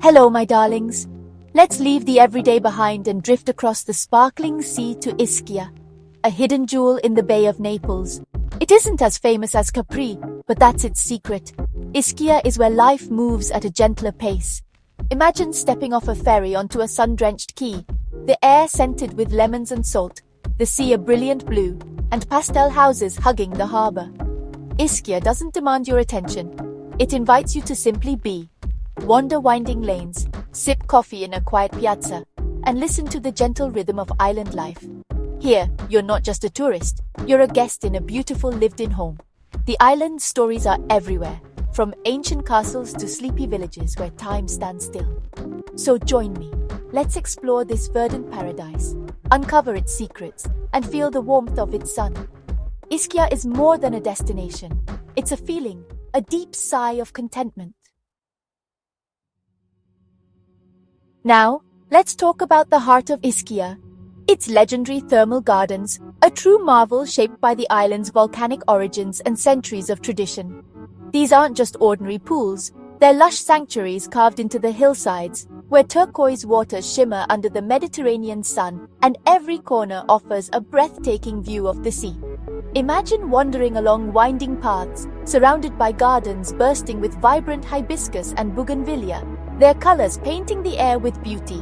Hello, my darlings. Let's leave the everyday behind and drift across the sparkling sea to Ischia, a hidden jewel in the Bay of Naples. It isn't as famous as Capri, but that's its secret. Ischia is where life moves at a gentler pace. Imagine stepping off a ferry onto a sun-drenched quay, the air scented with lemons and salt, the sea a brilliant blue, and pastel houses hugging the harbor. Ischia doesn't demand your attention. It invites you to simply be. Wander winding lanes, sip coffee in a quiet piazza, and listen to the gentle rhythm of island life. Here, you're not just a tourist, you're a guest in a beautiful lived-in home. The island's stories are everywhere, from ancient castles to sleepy villages where time stands still. So join me. Let's explore this verdant paradise, uncover its secrets, and feel the warmth of its sun. Ischia is more than a destination. It's a feeling, a deep sigh of contentment. Now, let's talk about the heart of Ischia. Its legendary thermal gardens, a true marvel shaped by the island's volcanic origins and centuries of tradition. These aren't just ordinary pools, they're lush sanctuaries carved into the hillsides, where turquoise waters shimmer under the Mediterranean sun, and every corner offers a breathtaking view of the sea. Imagine wandering along winding paths, surrounded by gardens bursting with vibrant hibiscus and bougainvillea, their colors painting the air with beauty.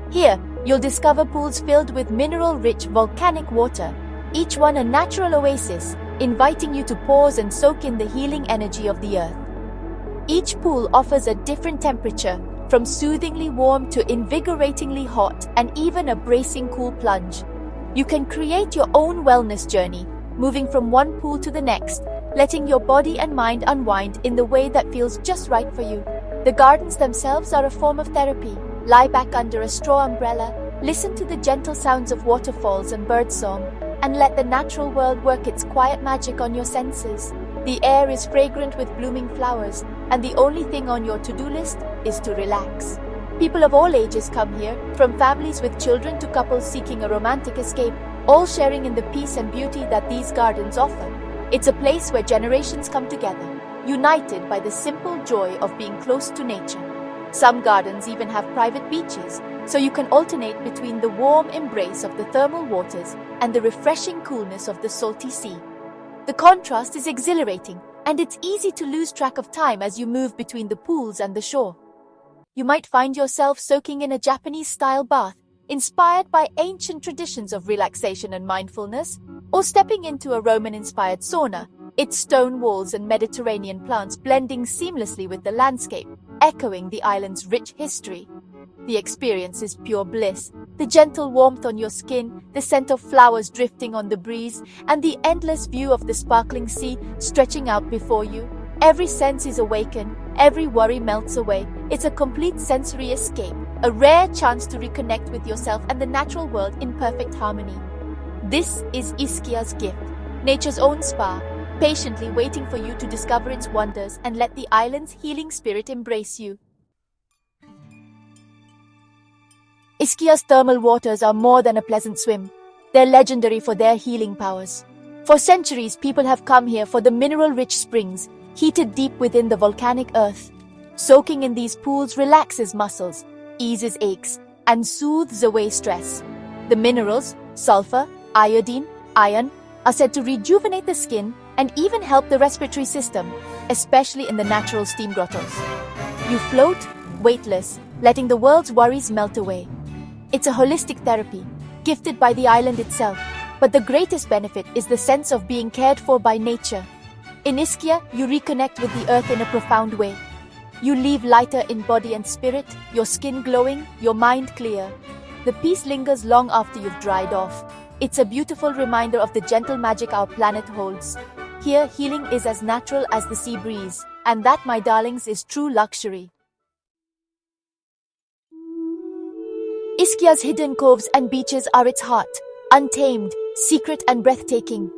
Here, you'll discover pools filled with mineral-rich volcanic water, each one a natural oasis, inviting you to pause and soak in the healing energy of the earth. Each pool offers a different temperature, from soothingly warm to invigoratingly hot, and even a bracing cool plunge. You can create your own wellness journey, moving from one pool to the next, letting your body and mind unwind in the way that feels just right for you. The gardens themselves are a form of therapy. Lie back under a straw umbrella, listen to the gentle sounds of waterfalls and birdsong, and let the natural world work its quiet magic on your senses. The air is fragrant with blooming flowers, and the only thing on your to-do list is to relax. People of all ages come here, from families with children to couples seeking a romantic escape, all sharing in the peace and beauty that these gardens offer. It's a place where generations come together, united by the simple joy of being close to nature. Some gardens even have private beaches, so you can alternate between the warm embrace of the thermal waters and the refreshing coolness of the salty sea. The contrast is exhilarating, and it's easy to lose track of time as you move between the pools and the shore. You might find yourself soaking in a Japanese-style bath, inspired by ancient traditions of relaxation and mindfulness, or stepping into a Roman-inspired sauna, its stone walls and Mediterranean plants blending seamlessly with the landscape, echoing the island's rich history. The experience is pure bliss. The gentle warmth on your skin, the scent of flowers drifting on the breeze, and the endless view of the sparkling sea stretching out before you. Every sense is awakened, every worry melts away. It's a complete sensory escape, a rare chance to reconnect with yourself and the natural world in perfect harmony. This is Ischia's gift, nature's own spa, patiently waiting for you to discover its wonders and let the island's healing spirit embrace you. Ischia's thermal waters are more than a pleasant swim. They're legendary for their healing powers. For centuries, people have come here for the mineral-rich springs, heated deep within the volcanic earth. Soaking in these pools relaxes muscles, eases aches, and soothes away stress. The minerals, sulfur, iodine, iron, are said to rejuvenate the skin and even help the respiratory system, especially in the natural steam grottos. You float, weightless, letting the world's worries melt away. It's a holistic therapy, gifted by the island itself, but the greatest benefit is the sense of being cared for by nature. In Ischia, you reconnect with the earth in a profound way. You leave lighter in body and spirit, your skin glowing, your mind clear. The peace lingers long after you've dried off. It's a beautiful reminder of the gentle magic our planet holds. Here, healing is as natural as the sea breeze, and that, my darlings, is true luxury. Ischia's hidden coves and beaches are its heart, untamed, secret and breathtaking.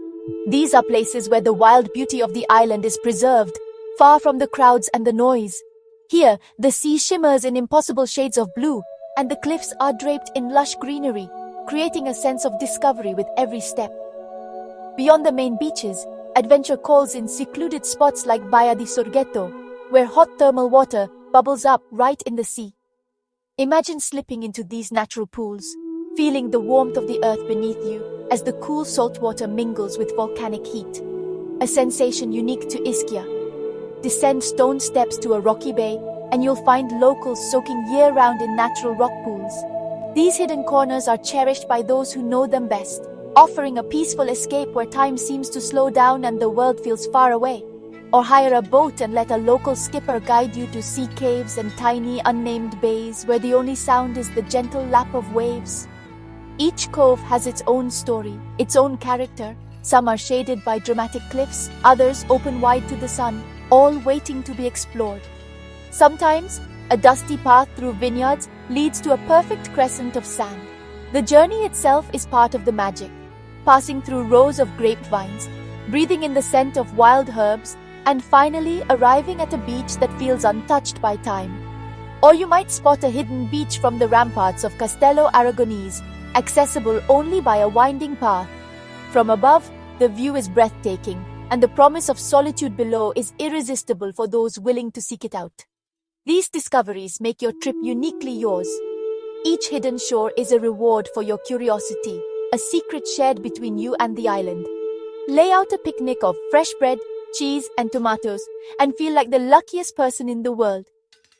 These are places where the wild beauty of the island is preserved, far from the crowds and the noise. Here, the sea shimmers in impossible shades of blue, and the cliffs are draped in lush greenery, creating a sense of discovery with every step. Beyond the main beaches, adventure calls in secluded spots like Baia di Sorghetto, where hot thermal water bubbles up right in the sea. Imagine slipping into these natural pools, feeling the warmth of the earth beneath you as the cool salt water mingles with volcanic heat. A sensation unique to Ischia. Descend stone steps to a rocky bay, and you'll find locals soaking year-round in natural rock pools. These hidden corners are cherished by those who know them best, offering a peaceful escape where time seems to slow down and the world feels far away. Or hire a boat and let a local skipper guide you to sea caves and tiny unnamed bays where the only sound is the gentle lap of waves. Each cove has its own story, its own character. Some are shaded by dramatic cliffs, others open wide to the sun, all waiting to be explored. Sometimes, a dusty path through vineyards leads to a perfect crescent of sand. The journey itself is part of the magic, passing through rows of grapevines, breathing in the scent of wild herbs, and finally arriving at a beach that feels untouched by time. Or you might spot a hidden beach from the ramparts of Castello Aragonese, accessible only by a winding path. From above, the view is breathtaking, and the promise of solitude below is irresistible for those willing to seek it out. These discoveries make your trip uniquely yours. Each hidden shore is a reward for your curiosity, a secret shared between you and the island. Lay out a picnic of fresh bread, cheese, and tomatoes, and feel like the luckiest person in the world.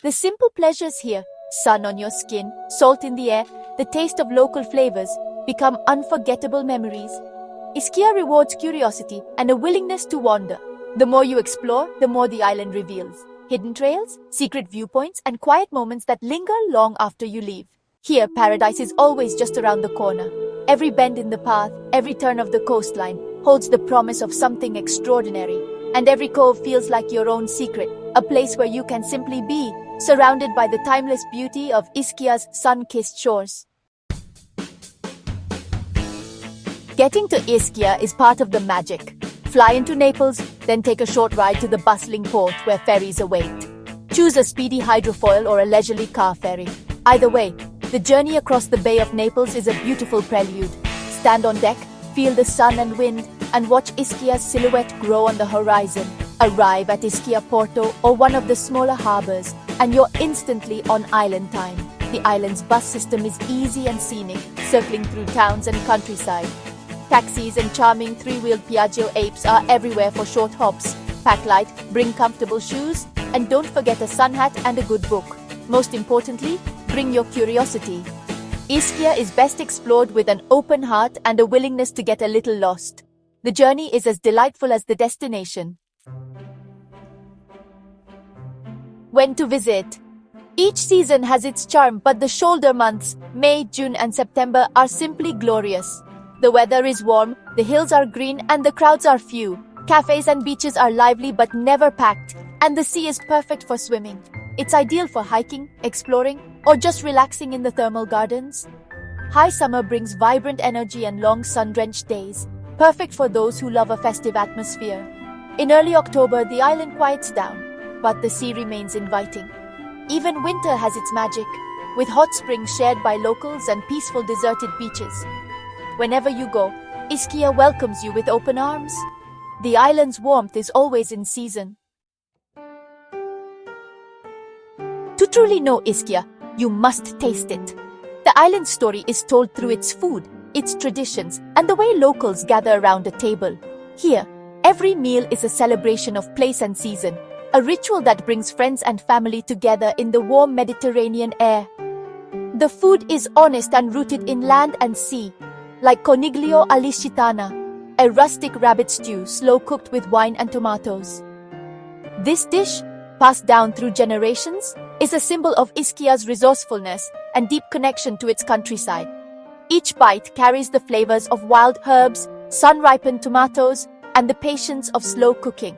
The simple pleasures here, sun on your skin, salt in the air, the taste of local flavors, become unforgettable memories. Ischia rewards curiosity and a willingness to wander. The more you explore, the more the island reveals. Hidden trails, secret viewpoints, and quiet moments that linger long after you leave. Here, paradise is always just around the corner. Every bend in the path, every turn of the coastline holds the promise of something extraordinary. And every cove feels like your own secret, a place where you can simply be, surrounded by the timeless beauty of Ischia's sun-kissed shores. Getting to Ischia is part of the magic. Fly into Naples, then take a short ride to the bustling port where ferries await. Choose a speedy hydrofoil or a leisurely car ferry. Either way, the journey across the Bay of Naples is a beautiful prelude. Stand on deck, feel the sun and wind, and watch Ischia's silhouette grow on the horizon. Arrive at Ischia Porto or one of the smaller harbors, and you're instantly on island time. The island's bus system is easy and scenic, circling through towns and countryside. Taxis and charming three-wheeled Piaggio apes are everywhere for short hops. Pack light, bring comfortable shoes, and don't forget a sun hat and a good book. Most importantly, bring your curiosity. Ischia is best explored with an open heart and a willingness to get a little lost. The journey is as delightful as the destination. When to visit? Each season has its charm, but the shoulder months, May, June, and September, are simply glorious. The weather is warm, the hills are green, and the crowds are few. Cafes and beaches are lively but never packed, and the sea is perfect for swimming. It's ideal for hiking, exploring, or just relaxing in the thermal gardens. High summer brings vibrant energy and long sun-drenched days, perfect for those who love a festive atmosphere. In early October, the island quiets down, but the sea remains inviting. Even winter has its magic, with hot springs shared by locals and peaceful deserted beaches. Whenever you go, Ischia welcomes you with open arms. The island's warmth is always in season. To truly know Ischia, you must taste it. The island's story is told through its food, its traditions, and the way locals gather around a table. Here, every meal is a celebration of place and season, a ritual that brings friends and family together in the warm Mediterranean air. The food is honest and rooted in land and sea, like coniglio all'iscitana, a rustic rabbit stew slow-cooked with wine and tomatoes. This dish, passed down through generations, is a symbol of Ischia's resourcefulness and deep connection to its countryside. Each bite carries the flavors of wild herbs, sun-ripened tomatoes, and the patience of slow cooking.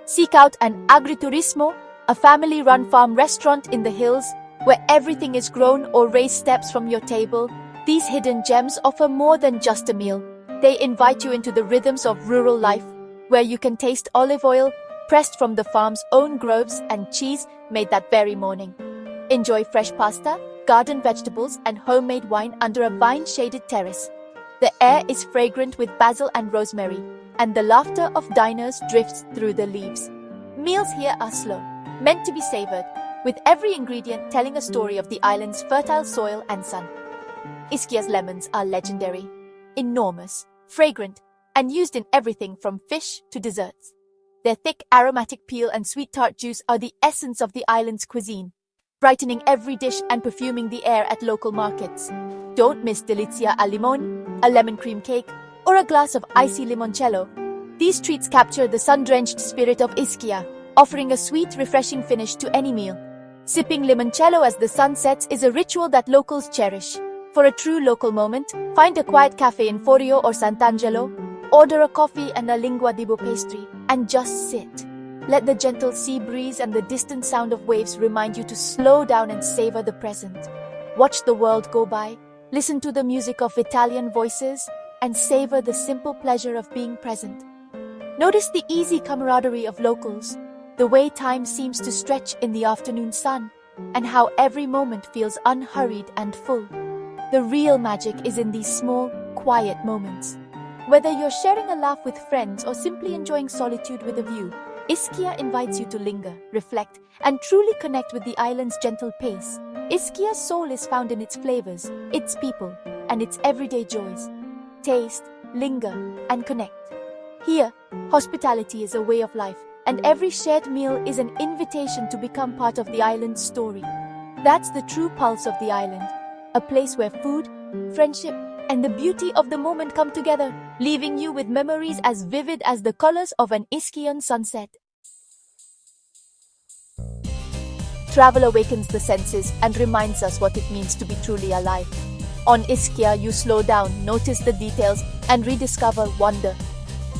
Seek out an agriturismo, a family-run farm restaurant in the hills, where everything is grown or raised steps from your table. These hidden gems offer more than just a meal. They invite you into the rhythms of rural life, where you can taste olive oil pressed from the farm's own groves and cheese made that very morning. Enjoy fresh pasta, garden vegetables, and homemade wine under a vine-shaded terrace. The air is fragrant with basil and rosemary, and the laughter of diners drifts through the leaves. Meals here are slow, meant to be savored, with every ingredient telling a story of the island's fertile soil and sun. Ischia's lemons are legendary, enormous, fragrant, and used in everything from fish to desserts. Their thick, aromatic peel and sweet tart juice are the essence of the island's cuisine, brightening every dish and perfuming the air at local markets. Don't miss delizia al limon, a lemon cream cake, or a glass of icy limoncello. These treats capture the sun-drenched spirit of Ischia, offering a sweet, refreshing finish to any meal. Sipping limoncello as the sun sets is a ritual that locals cherish. For a true local moment, find a quiet cafe in Forio or Sant'Angelo, order a coffee and a lingua di bo pastry, and just sit. Let the gentle sea breeze and the distant sound of waves remind you to slow down and savor the present. Watch the world go by, listen to the music of Italian voices, and savor the simple pleasure of being present. Notice the easy camaraderie of locals, the way time seems to stretch in the afternoon sun, and how every moment feels unhurried and full. The real magic is in these small, quiet moments. Whether you're sharing a laugh with friends or simply enjoying solitude with a view, Ischia invites you to linger, reflect, and truly connect with the island's gentle pace. Ischia's soul is found in its flavors, its people, and its everyday joys. Taste, linger, and connect. Here, hospitality is a way of life, and every shared meal is an invitation to become part of the island's story. That's the true pulse of the island, a place where food, friendship, and the beauty of the moment come together, leaving you with memories as vivid as the colors of an Ischian sunset. Travel awakens the senses and reminds us what it means to be truly alive. On Ischia, you slow down, notice the details, and rediscover wonder.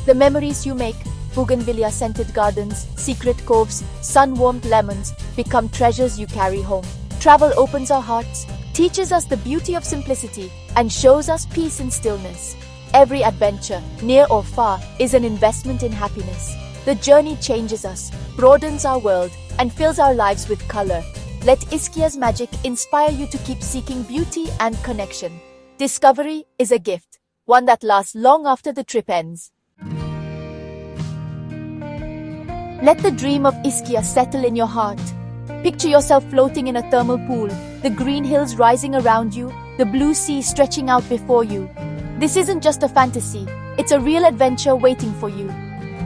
The memories you make, bougainvillea-scented gardens, secret coves, sun-warmed lemons, become treasures you carry home. Travel opens our hearts, teaches us the beauty of simplicity, and shows us peace in stillness. Every adventure, near or far, is an investment in happiness. The journey changes us, broadens our world, and fills our lives with color. Let Ischia's magic inspire you to keep seeking beauty and connection. Discovery is a gift, one that lasts long after the trip ends. Let the dream of Ischia settle in your heart. Picture yourself floating in a thermal pool, the green hills rising around you, the blue sea stretching out before you. This isn't just a fantasy, it's a real adventure waiting for you.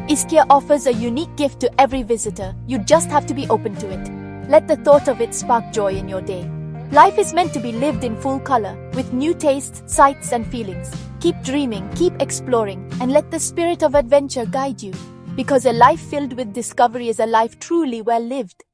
Ischia offers a unique gift to every visitor. You just have to be open to it. Let the thought of it spark joy in your day. Life is meant to be lived in full color, with new tastes, sights, and feelings. Keep dreaming, keep exploring, and let the spirit of adventure guide you. Because a life filled with discovery is a life truly well lived.